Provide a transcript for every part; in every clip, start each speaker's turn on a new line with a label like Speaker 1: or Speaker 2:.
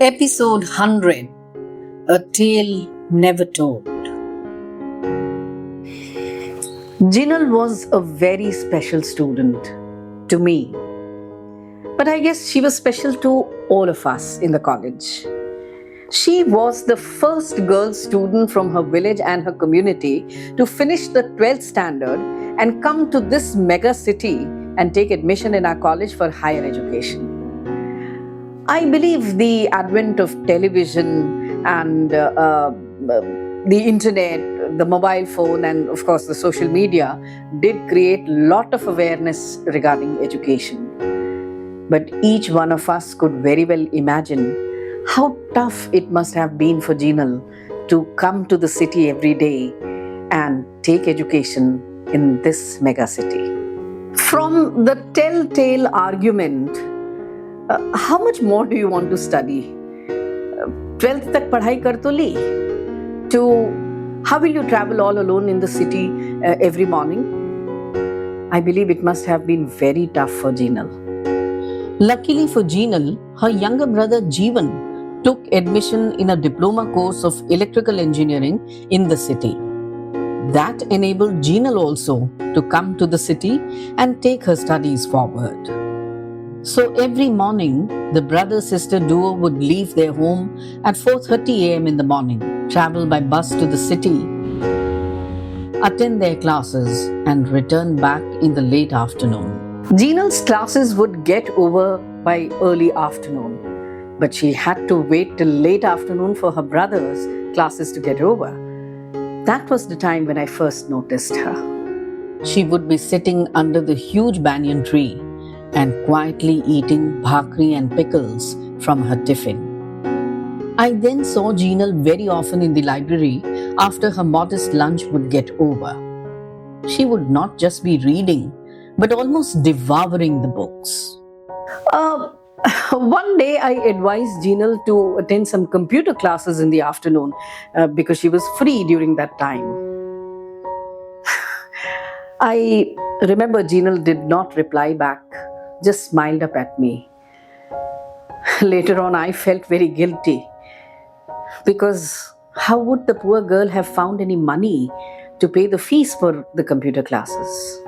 Speaker 1: Episode 100, A Tale Never Told. Jinal was a very special student to me, but I guess she was special to all of us in the college. She was the first girl student from her village and her community to finish the 12th standard and come to this mega city and take admission in our college for higher education. I believe the advent of television and the internet, the mobile phone, and of course the social media did create a lot of awareness regarding education. But each one of us could very well imagine how tough it must have been for Jinal to come to the city every day and take education in this mega city. From the telltale argument, how much more do you want to study? 12th तक पढ़ाई कर तो ली, to how will you travel all alone in the city every morning? I believe it must have been very tough for Jinal. Luckily for Jinal, her younger brother Jeevan took admission in a diploma course of electrical engineering in the city. That enabled Jinal also to come to the city and take her studies forward. So every morning, the brother-sister duo would leave their home at 4:30 a.m. in the morning, travel by bus to the city, attend their classes, and return back in the late afternoon. Jinal's classes would get over by early afternoon, but she had to wait till late afternoon for her brother's classes to get over. That was the time when I first noticed her. She would be sitting under the huge banyan tree and quietly eating bhakri and pickles from her tiffin. I then saw Jinal very often in the library after her modest lunch would get over. She would not just be reading, but almost devouring the books. One day I advised Jinal to attend some computer classes in the afternoon because she was free during that time. I remember Jinal did not reply back, just smiled up at me. Later on, I felt very guilty because how would the poor girl have found any money to pay the fees for the computer classes?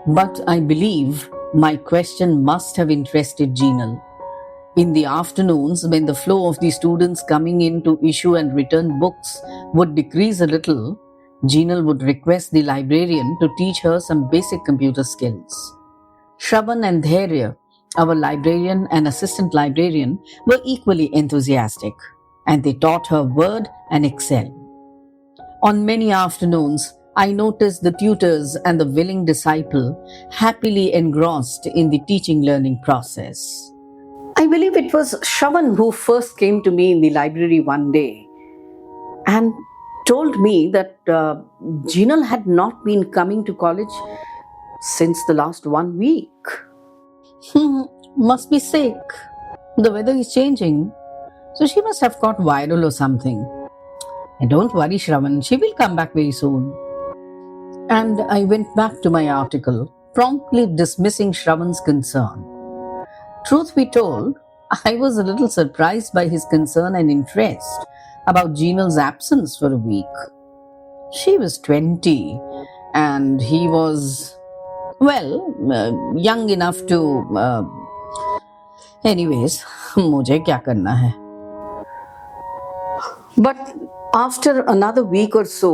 Speaker 1: But I believe my question must have interested Jinal. In the afternoons, when the flow of the students coming in to issue and return books would decrease a little, Jinal would request the librarian to teach her some basic computer skills. Shravan and Dhairya, our librarian and assistant librarian, were equally enthusiastic, and they taught her Word and Excel. On many afternoons, I noticed the tutors and the willing disciple happily engrossed in the teaching-learning process. I believe it was Shravan who first came to me in the library one day and told me that Jinal had not been coming to college since the last 1 week. Must be sick. The weather is changing, so she must have got viral or something. And don't worry, Shravan, she will come back very soon. And I went back to my article, promptly dismissing Shravan's concern. Truth be told, I was a little surprised by his concern and interest about Jinal's absence for a week. She was 20 and he was young enough to anyways, मुझे क्या करना है? But after another week or so,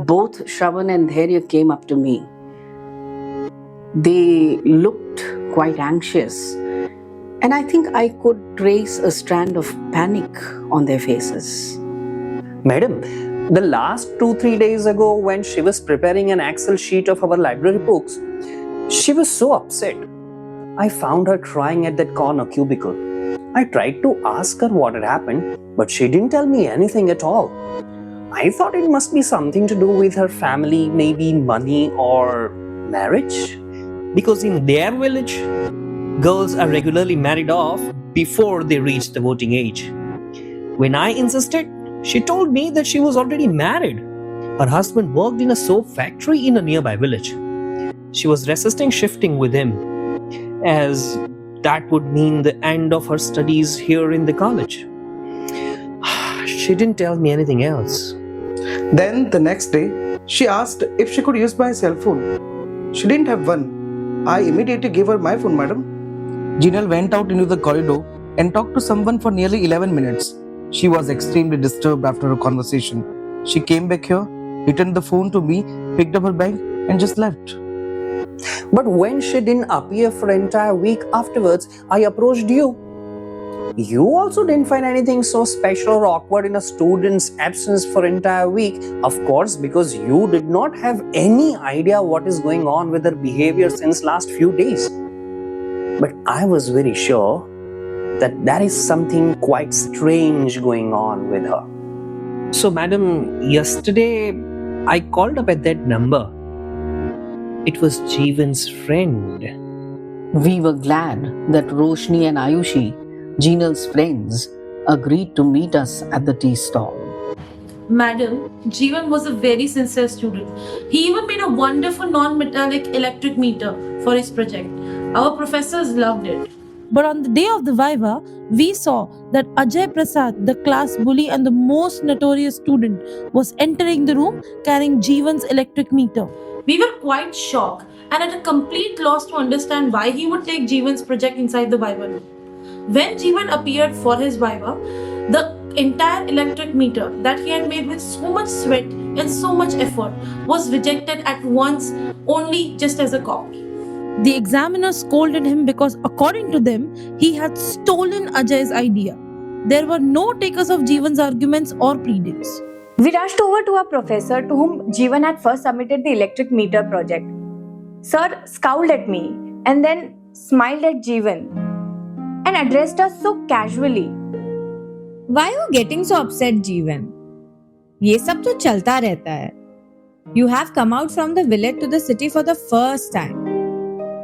Speaker 1: both Shravan and Dhairya came up to me. They looked quite anxious, and I think I could trace a strand of panic on their faces.
Speaker 2: Madam, the last 2-3 days ago, when she was preparing an Excel sheet of our library books, she was so upset. I found her crying at that corner cubicle. I tried to ask her what had happened, but she didn't tell me anything at all. I thought it must be something to do with her family, maybe money or marriage.
Speaker 3: Because in their village, girls are regularly married off before they reach the voting age. When I insisted, she told me that she was already married. Her husband worked in a soap factory in a nearby village. She was resisting shifting with him, as that would mean the end of her studies here in the college. She didn't tell me anything else.
Speaker 4: Then the next day, she asked if she could use my cell phone. She didn't have one. I immediately gave her my phone, madam. Jinal went out into the corridor and talked to someone for nearly 11 minutes. She was extremely disturbed after her conversation. She came back here, returned the phone to me, picked up her bag, and just left.
Speaker 2: But when she didn't appear for an entire week afterwards, I approached you. You also didn't find anything so special or awkward in a student's absence for an entire week. Of course, because you did not have any idea what is going on with her behavior since last few days. But I was very sure that there is something quite strange going on with her.
Speaker 3: So, madam, yesterday I called up at that number. It was Jeevan's friend.
Speaker 1: We were glad that Roshni and Ayushi, Jinal's friends, agreed to meet us at the tea stall.
Speaker 5: Madam, Jeevan was a very sincere student. He even made a wonderful non-metallic electric meter for his project. Our professors loved it.
Speaker 6: But on the day of the Viva, we saw that Ajay Prasad, the class bully and the most notorious student, was entering the room carrying Jeevan's electric meter.
Speaker 5: We were quite shocked and at a complete loss to understand why he would take Jeevan's project inside the Viva room. When Jeevan appeared for his Viva, the entire electric meter that he had made with so much sweat and so much effort was rejected at once, only just as a copy.
Speaker 6: The examiner scolded him because, according to them, he had stolen Ajay's idea. There were no takers of Jeevan's arguments or pleadings.
Speaker 7: We rushed over to our professor to whom Jeevan had first submitted the electric meter project. Sir scowled at me and then smiled at Jeevan and addressed us so casually.
Speaker 8: Why are you getting so upset, Jeevan? ये सब तो चलता रहता है. You have come out from the village to the city for the first time.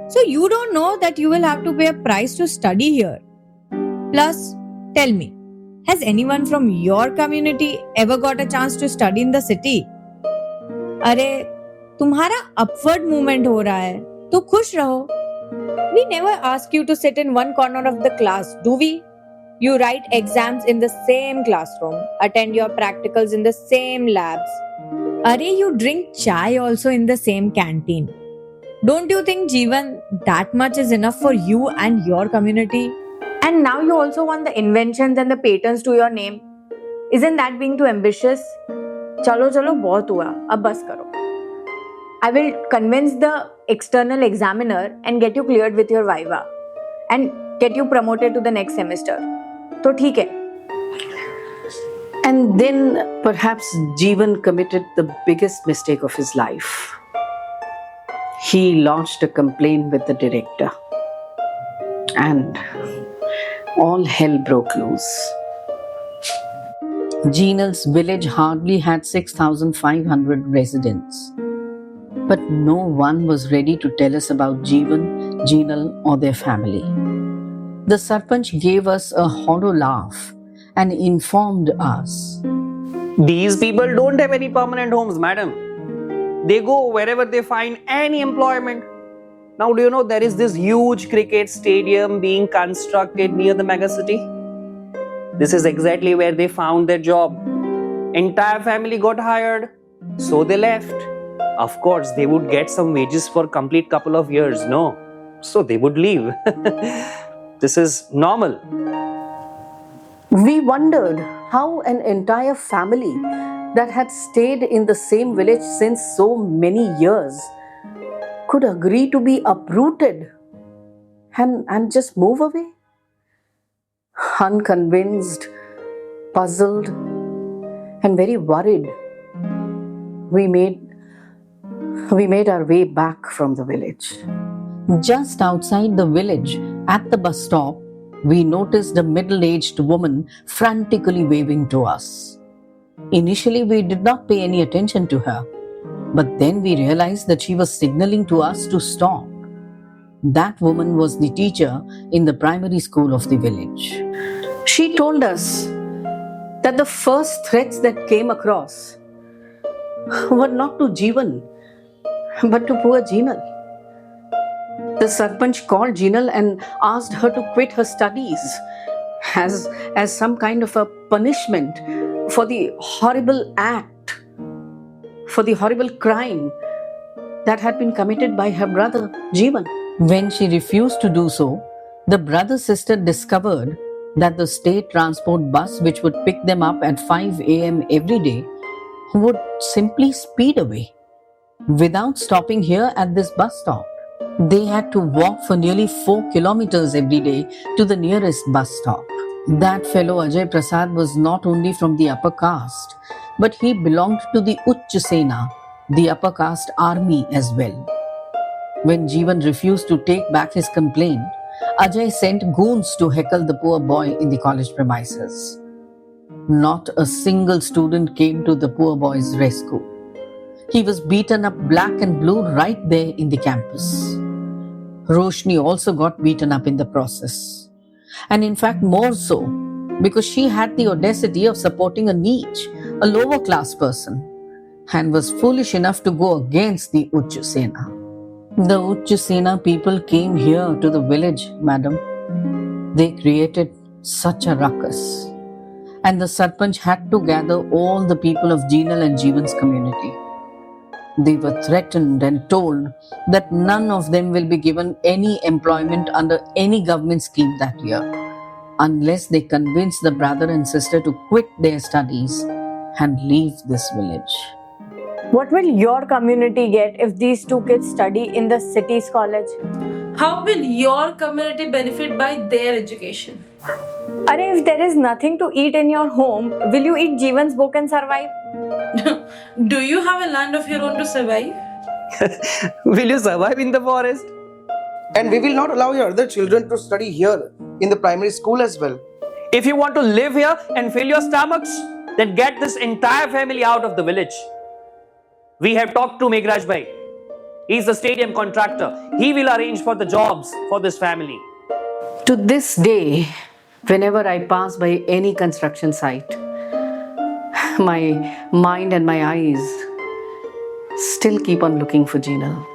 Speaker 8: So you don't know that you will have to pay a price to study here. Plus, tell me, has anyone from your community ever got a chance to study in the city? अरे, तुम्हारा upward movement हो रहा है, तो खुश रहो. We never ask you to sit in one corner of the class, do we? You write exams in the same classroom, attend your practicals in the same labs. Arey, you drink chai also in the same canteen. Don't you think, Jeevan, that much is enough for you and your community?
Speaker 7: And now you also want the inventions and the patents to your name. Isn't that being too ambitious? Chalo chalo bahut hua, ab bas karo. I will convince the external examiner and get you cleared with your Viva and get you promoted to the next semester. तो ठीक है.
Speaker 1: And then perhaps Jeevan committed the biggest mistake of his life. He lodged a complaint with the director. And all hell broke loose. Jinal's village hardly had 6,500 residents. But no one was ready to tell us about Jeevan, Jinal, or their family. The Sarpanch gave us a hollow laugh and informed us.
Speaker 2: These people don't have any permanent homes, madam. They go wherever they find any employment. Now, do you know there is this huge cricket stadium being constructed near the megacity? This is exactly where they found their job. Entire family got hired, so they left. Of course, they would get some wages for complete couple of years, no? So they would leave. This is normal.
Speaker 1: We wondered how an entire family that had stayed in the same village since so many years could agree to be uprooted and just move away. Unconvinced, puzzled, and very worried, we made our way back from the village. Just outside the village, at the bus stop, we noticed a middle-aged woman frantically waving to us. Initially, we did not pay any attention to her, but then we realized that she was signaling to us to stop. That woman was the teacher in the primary school of the village. She told us that the first threats that came across were not to Jeevan, but to poor Jinal. The Sarpanch called Jinal and asked her to quit her studies as some kind of a punishment for the horrible act, for the horrible crime that had been committed by her brother Jeevan. When she refused to do so, the brother sister discovered that the state transport bus, which would pick them up at 5 a.m. every day, would simply speed away without stopping here at this bus stop. They had to walk for nearly 4 kilometers every day to the nearest bus stop. That fellow Ajay Prasad was not only from the upper caste, but he belonged to the Uch Sena, the upper caste army as well. When Jeevan refused to take back his complaint, Ajay sent goons to heckle the poor boy in the college premises. Not a single student came to the poor boy's rescue. He was beaten up black and blue right there in the campus. Roshni also got beaten up in the process. And in fact, more so, because she had the audacity of supporting a niche, a lower class person, and was foolish enough to go against the Uch Sena. The Uch Sena people came here to the village, madam. They created such a ruckus. And the Sarpanch had to gather all the people of Jinal and Jeevan's community. They were threatened and told that none of them will be given any employment under any government scheme that year, unless they convince the brother and sister to quit their studies and leave this village.
Speaker 7: What will your community get if these two kids study in the city's college?
Speaker 5: How will your community benefit by their education?
Speaker 7: Arey, if there is nothing to eat in your home, will you eat Jeevan's book and survive?
Speaker 5: Do you have a land of your own to survive?
Speaker 2: Will you survive in the forest?
Speaker 4: And we will not allow your other children to study here in the primary school as well.
Speaker 2: If you want to live here and fill your stomachs, then get this entire family out of the village. We have talked to Meghraj Bhai. He's the stadium contractor. He will arrange for the jobs for this family.
Speaker 1: To this day, whenever I pass by any construction site, my mind and my eyes still keep on looking for Jinal.